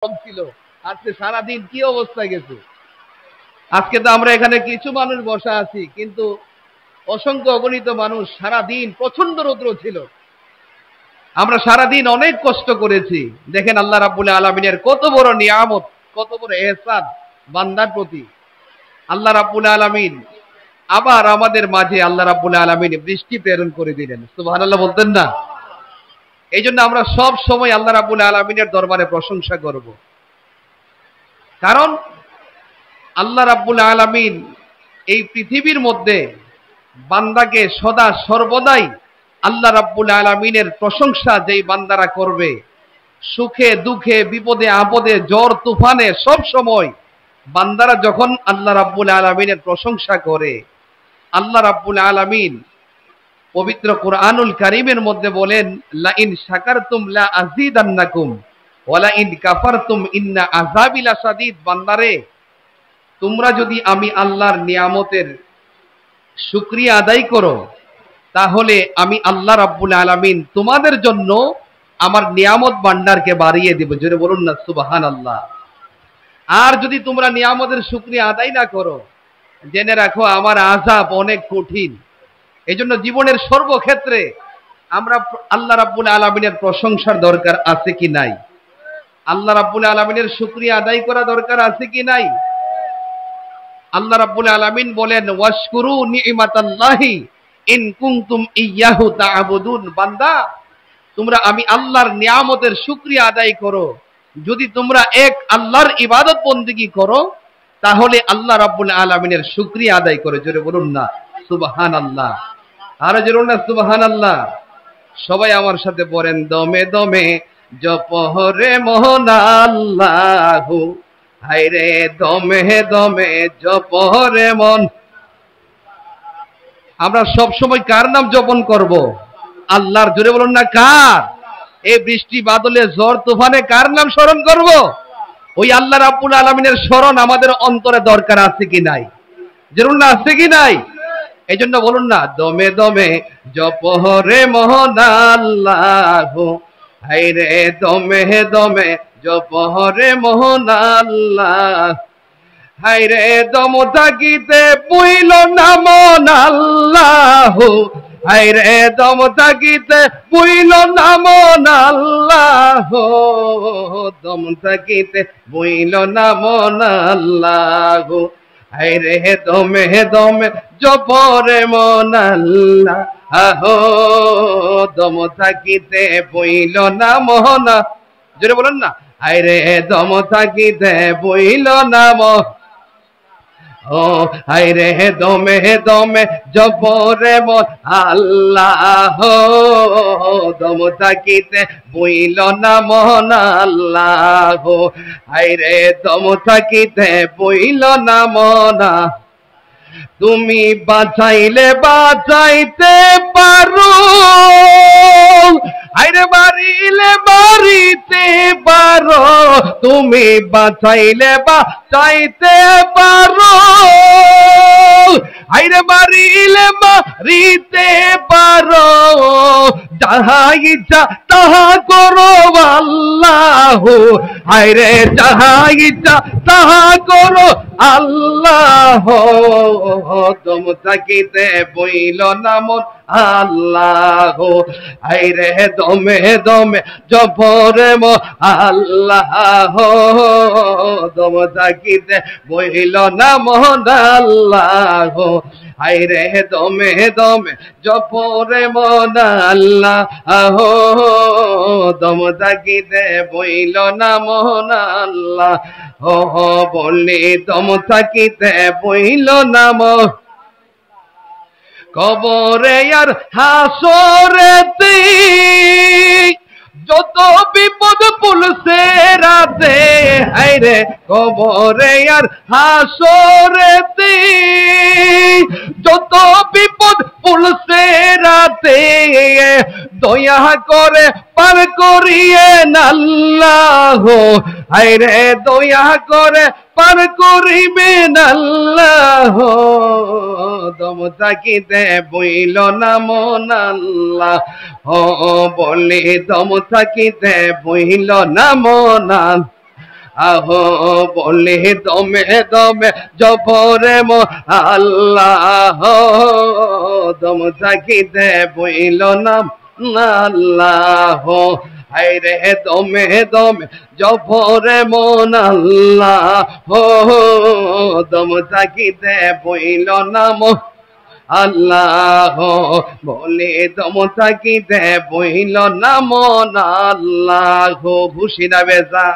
কম ছিল, আজকে সারাদিন কি অবস্থায় গেছে। আজকে তো আমরা এখানে কিছু মানুষ বসা আছি, কিন্তু অসংখ্য অগণিত মানুষ সারাদিন প্রচন্ড রৌদ্র ছিল। আমরা সারাদিন অনেক কষ্ট করেছি। দেখেন আল্লাহ রাব্বুল আলামিনের কত বড় নিয়ামত, কত বড় ইহসান বান্দার প্রতি। আল্লাহ রাব্বুল আলামিন আবার আমাদের মাঝে আল্লাহ রাব্বুল আলামিন বৃষ্টি প্রেরণ করে দিলেন। সুবহানাল্লাহ বলতেন না? এই জন্য আমরা সব সময় আল্লাহ রাব্বুল আলামিনের দরবারে প্রশংসা করব। কারণ আল্লাহ রাব্বুল আলামিন এই পৃথিবীর মধ্যে বান্দাকে সদা সর্বদাই আল্লাহ রাব্বুল আলামিনের প্রশংসা যেই বান্দারা করবে, সুখে দুঃখে বিপদে আপদে ঝড় তুফানে সব সময় বান্দারা যখন আল্লাহ রাব্বুল আলামিনের প্রশংসা করে, আল্লাহ রাব্বুল আলামিন পবিত্র কুরআনুল কারীমের মধ্যে বলেন, লা ইন শাকারতুম লা আযীদান্নাকুম ওয়া লা ইন কাফারতুম ইন্না আযাবি লাশাদীদ। বান্দারে, তোমরা যদি আমি আল্লাহর নিয়ামতের শুকরিয়া আদায় করো, তাহলে আমি আল্লাহ রাব্বুল আলামিন তোমাদের জন্য আমার নিয়ামত ভান্ডারকে বাড়িয়ে দেব। জোরে বলুন না সুবহানাল্লাহ। আর যদি তোমরা নিয়ামতের শুকরিয়া আদায় না করো, জেনে রাখো আমার আযাব অনেক কঠিন। এজন্য জীবনের সর্বক্ষেত্রে আমরা আল্লাহ রাব্বুল আলামিনের প্রশংসার দরকার আছে কি নাই? আল্লাহ রাব্বুল আলামিনের শুকরিয়া আদায় করা দরকার আছে কি নাই? আল্লাহ রাব্বুল আলামিন বলেন, ওয়াশকুরু নি'মাতাল্লাহি ইন কুনতুম ইয়্যাহু তা'বুদুন। বান্দা, তোমরা আমি আল্লাহর নিয়ামতের শুকরিয়া আদায় করো। যদি তোমরা এক আল্লাহর ইবাদত বন্দেগী করো, তাহলে আল্লাহ রাব্বুল আলামিনের শুকরিয়া আদায় করো। জোরে বলুন না সুবহানাল্লাহ। আর জোরে বলুন না সুবহানাল্লাহ। সবাই আমার সাথে পড়েন, দমে দমে জপরে মহান আল্লাহু, হায়রে দমে দমে জপরে মন। আমরা সব সময় কার নাম জপন করব? আল্লাহর। জোরে বলুন না কার? এই বৃষ্টি বাদলে ঝড় তুফানে কার নাম স্মরণ করব? ওই আল্লাহ রাব্বুল আলামিনের স্মরণ আমাদের অন্তরে দরকার আছে কি নাই? জোরে না আছে কি নাই? এই জন্য বলুন না, দমে দমে জপরে মহান আল্লাহু, হায়রে দমে দমে জপরে মহান আল্লাহ, হায়রে দম থাকিতে পুইল না মন আল্লাহু, হায়রে দম থাকিতে পুইল না মন আল্লাহু, দম থাকিতে পুইল না মন আল্লাহু, হায়রে দমে দমে জপরে মন আল্লাহু, দম থাকিতে পুইল না মন। জোরে বলেন না, হায়রে দম থাকিতে পুইল না মন। ও হায়রে দমে দমে জপরে মন আল্লাহ, দম থাকিতে বইল না মন আল্লাহ, হায়রে দম থাকিতে বইল না মন। তুমি বাঁচাইলে বাঁচাইতে পারো, হায়রে বাড়িলে বাড়িতে পারো, তুমি বাঁচাইলে বাঁচাইতে পারো, হায়রে বাড়িলে বাড়িতে পারো, যাহা ইচ্ছা তাহা করো আল্লাহ, হায়রে যাহা ইচ্ছা তাহা করো আল্লাহ, দম থাকিতে বইল না মন আল্লাহ, হায়রে দমে দমে জপরে মন আল্লাহ, দম থাকিতে বইল না মন আল্লাহ, হায়রে দমে দমে জপরে মন আল্লাহ, দম থাকিতে বইল না মন আল্লাহ, বললি দম থাকিতে বইল না মন। কবরে আর হাসরেতে যত বিপদ পুলসে রাতে, হায়রে কবরে আর হাসরেতে যত বিপদ পুলসে রাতে, দয়া করে পার করিয়ে আল্লাহ, হায়রে দয়া করে পার করিবেন আল্লাহ, দম থাকিতে বইল না মন আল্লাহ, বলে দম থাকিতে বইল না মন আহো বলে দমে দমে জপরে মো আল্লাহ, দম থাকিতে বইল নাম আল্লাহ। হায়রে দমে দমে জপরে মন আল্লাহ, দম থাকিতে বইল নাম আল্লাহ, বলে দম থাকিতে বইল নাম আল্লাহ। ভুসি না বেজা